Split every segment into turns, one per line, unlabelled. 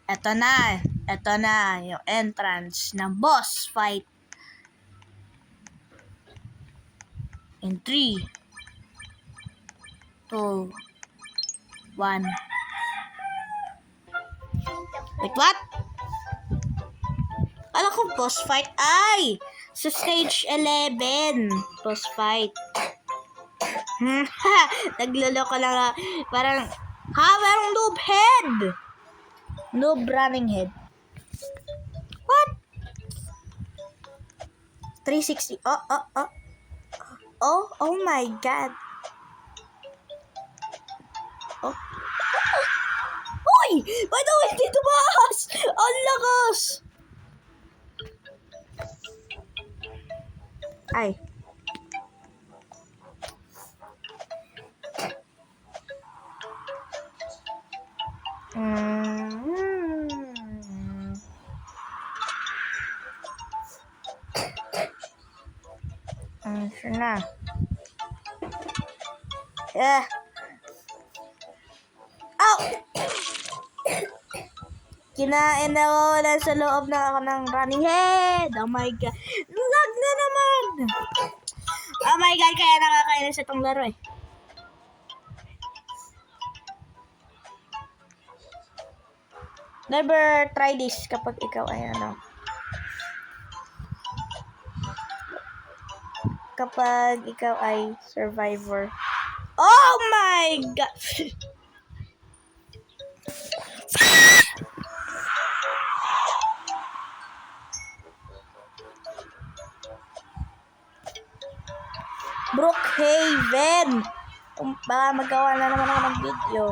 Ito na yung entrance ng boss fight. In 3, 2, 1. Wait, what? Alam ko boss fight. Ay! Sa stage 11. Boss fight. Nagluloko lang. Parang, merong noob head. Noob running head. What? 360. Oh my god. Oh. Uy! Ba't ako hindi tumakas? Ang lakas! Ay. Sure na. Ow! Kinain ako sa loob na ako ng running head. Oh my god. Lag na naman. Oh my god, kaya nakakainis itong laro eh. Never try this kapag ikaw ay kapag ikaw ay survivor. Oh my god. Brookhaven. Baka magawa na naman ako ng video.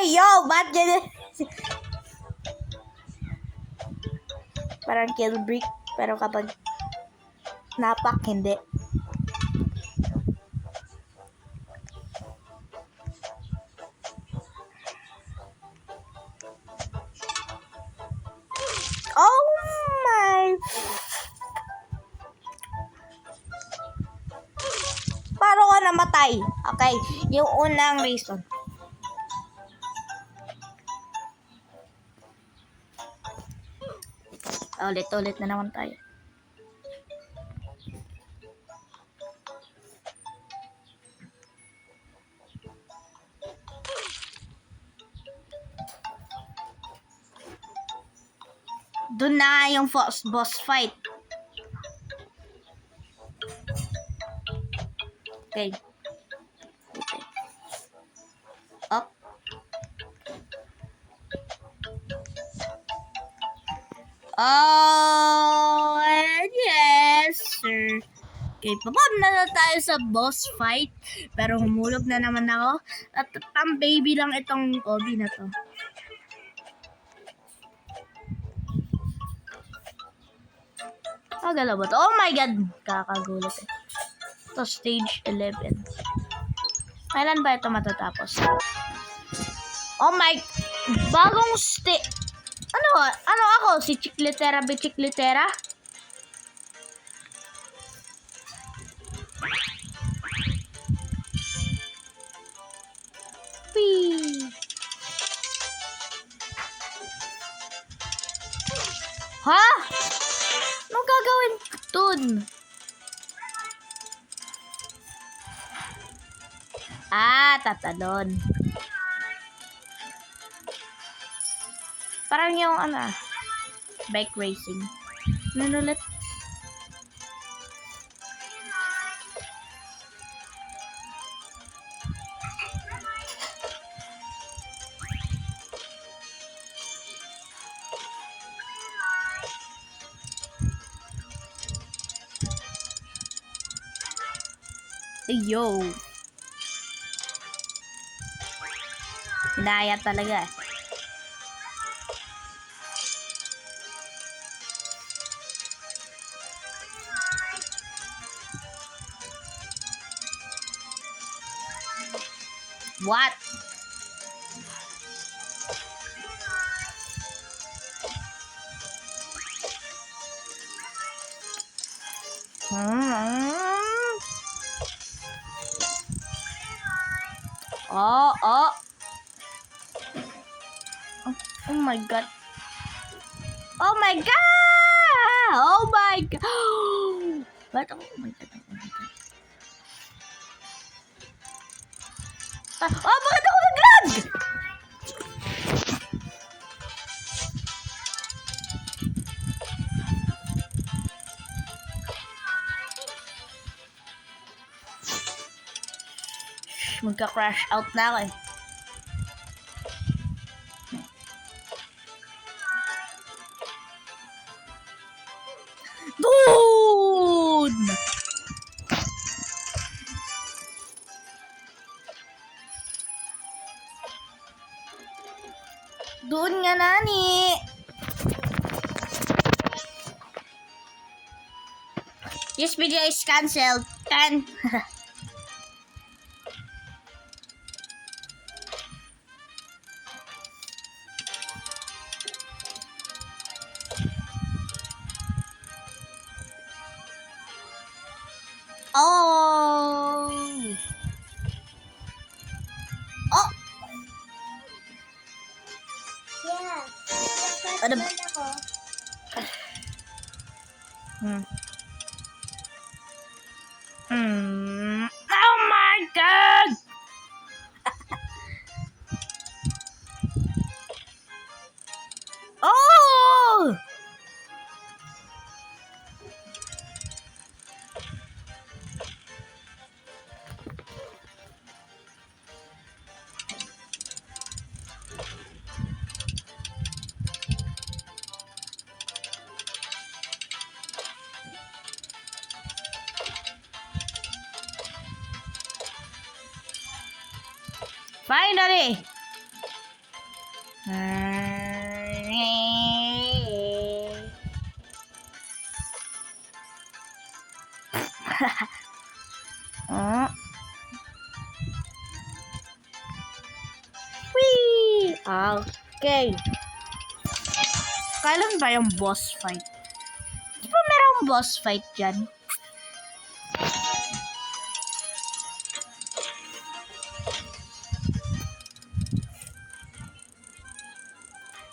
Yo, ba't ganyan? Parang kill brick, pero kapag napak, hindi. Oh my! Paano ka namatay? Okay, yung unang reason. Ulit na naman tayo. Doon na yung boss fight. Okay. Up. Oh, yes, sir. Okay, papunta na tayo sa boss fight. Pero humulog na naman ako. At pang baby lang itong Obi na to. Galaw ba to? Oh my god! Kakagulat eh. Ito, stage 11. Kailan ba ito matatapos? Oh my... Bagong Ano ako? Si Chicletera Bichicletera? Whee! Ha? Anong gagawin dun? Tatalon. Parang yung bike racing. Ano ulit? Yo. Hinaya talaga. What? Oh, oh. Oh my god. Oh my god! Oh my god! What? Oh my god. Oh my god. Oh, bakit ako nag-lag? Magka-crash out na ako eh. Dude! Doon nga nani. This video is cancelled. Can. Oh. Oh.
Yeah.
Ano?
Nag-first ako.
Oh my god! Oh! Finally! Oh. Whee! Okay. Kailan ba yung boss fight? Di ba merong boss fight dyan?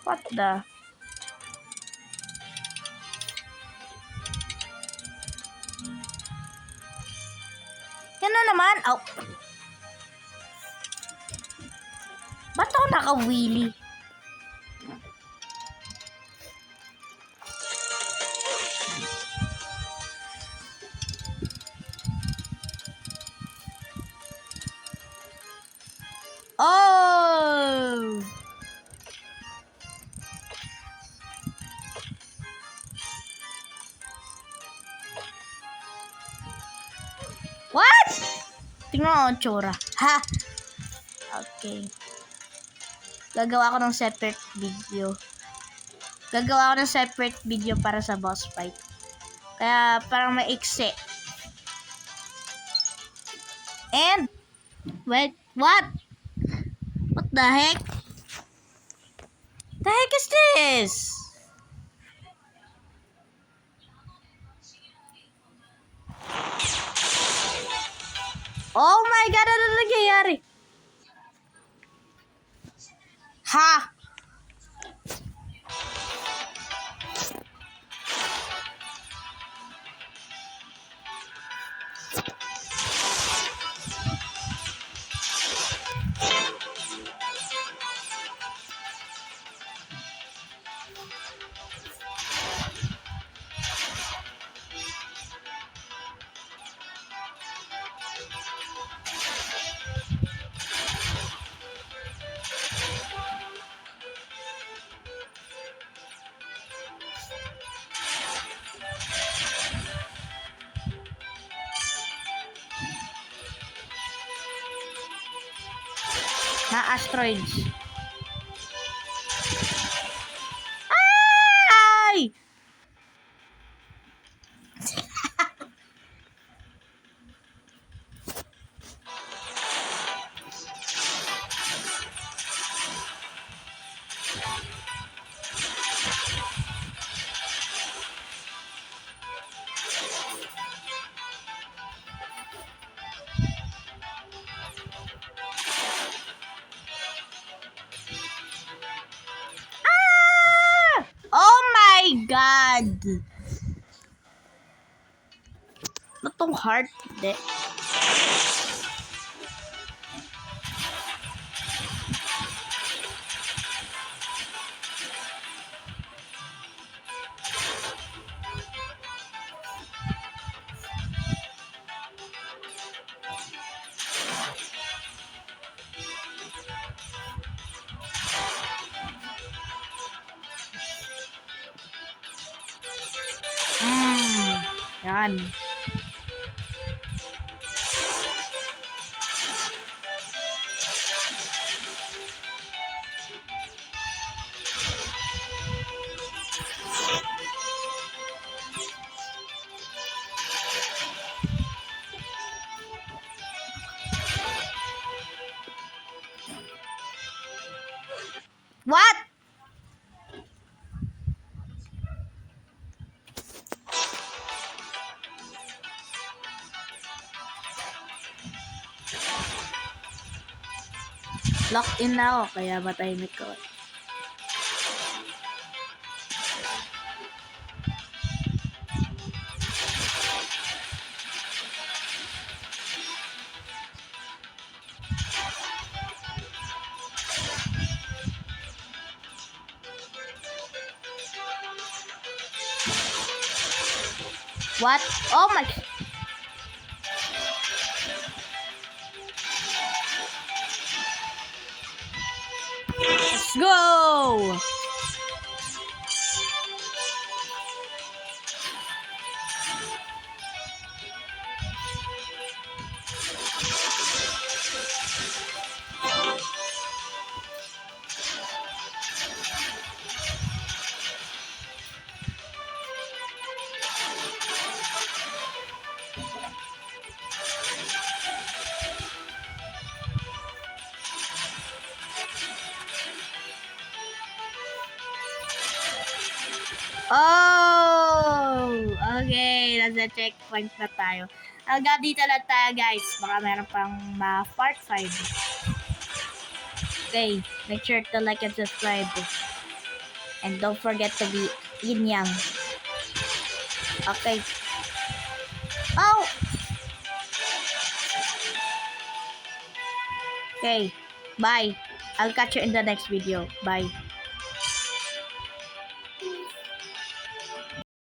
What the? Yan na naman. Oh. Ba't ako naka-wheelie? Oh! What? Tingnan mo ang tsura. Ha? Okay. Gagawa ko ng separate video. Gagawa ko ng separate video para sa boss fight. Kaya parang maiksi. And, wait, what? What the heck? The heck is this? Oh my god, ano nangyayari? Ha? Ha, asteroids. Ay! God! Ano tong heart? Hindi. Yan. What? Locked in na ako, kaya matahimik ko. What? Oh my... Let's go! Oh! Okay, nasa checkpoint na tayo. Hanggang dito lang tayo, guys. Baka meron pang part 5. Okay, make sure to like and subscribe. And don't forget to be yin yang. Okay. Oh! Okay, bye. I'll catch you in the next video. Bye.